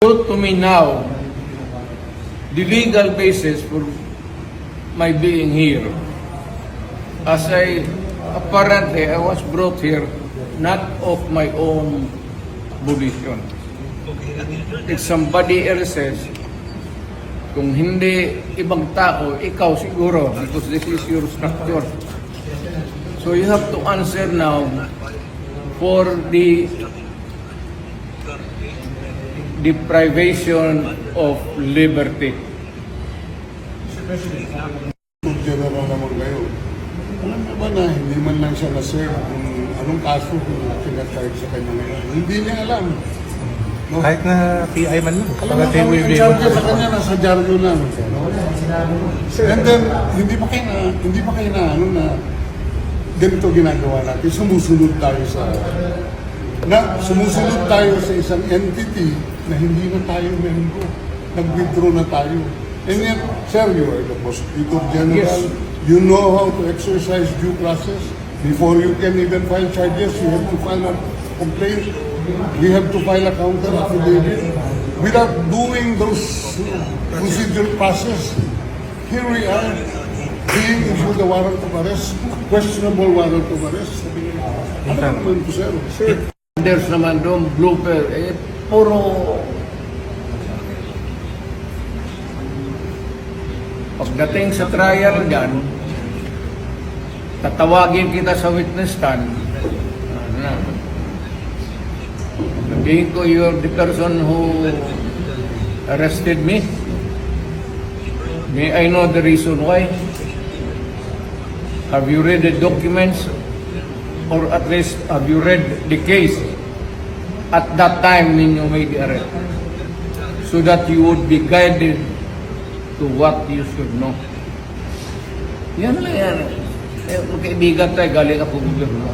To me now, the legal basis for my being here, as apparently I was brought here not of my own volition. If somebody else says, kung hindi ibang tao, ikaw siguro, because this is your structure. So you have to answer now for the deprivation of liberty. General naman kayo. Alam mo ba na hindi man lang siya na-serve kung anong kaso kung pinatayag sa kanya ngayon? Hindi niya alam. No? Kahit na PI man lang. Alam mo, ang charge sa kanya nasa jargo lang. No? And then, hindi pa kayo na ano na ganito ginagawa natin. Sumusunod tayo sa isang entity na hindi na tayo member. Nag-withdraw na tayo. And yet, sir, you are the Prosecutor General. Yes. You know how to exercise due process. Before you can even file charges, you have to file a complaint. We have to file a counter affidavit. Without doing those procedural process, here we are, being issued a warrant of arrest, questionable warrant of arrest. Ano naman po, sir? Sir. There's naman doon blooper, puro pagdating sa trial dyan, tatawagin kita sa witness stand. Sabihin ko, you're the person who arrested me. May I know the reason why? Have you read the documents? Or at least, have you read the case at that time when you made the arrest? So that you would be guided to what you should know. Yan lang yan. Magkaibigan tayo, galing ako gobyerno.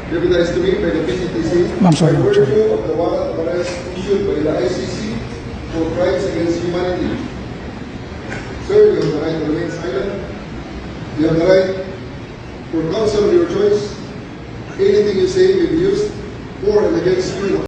Deputized to me by the PCTC by virtue of the warrant of arrest issued by the ICC for crimes against humanity. Sir, you have the right to remain silent. You have the right for counsel of your choice. Anything you say will be used for and against you.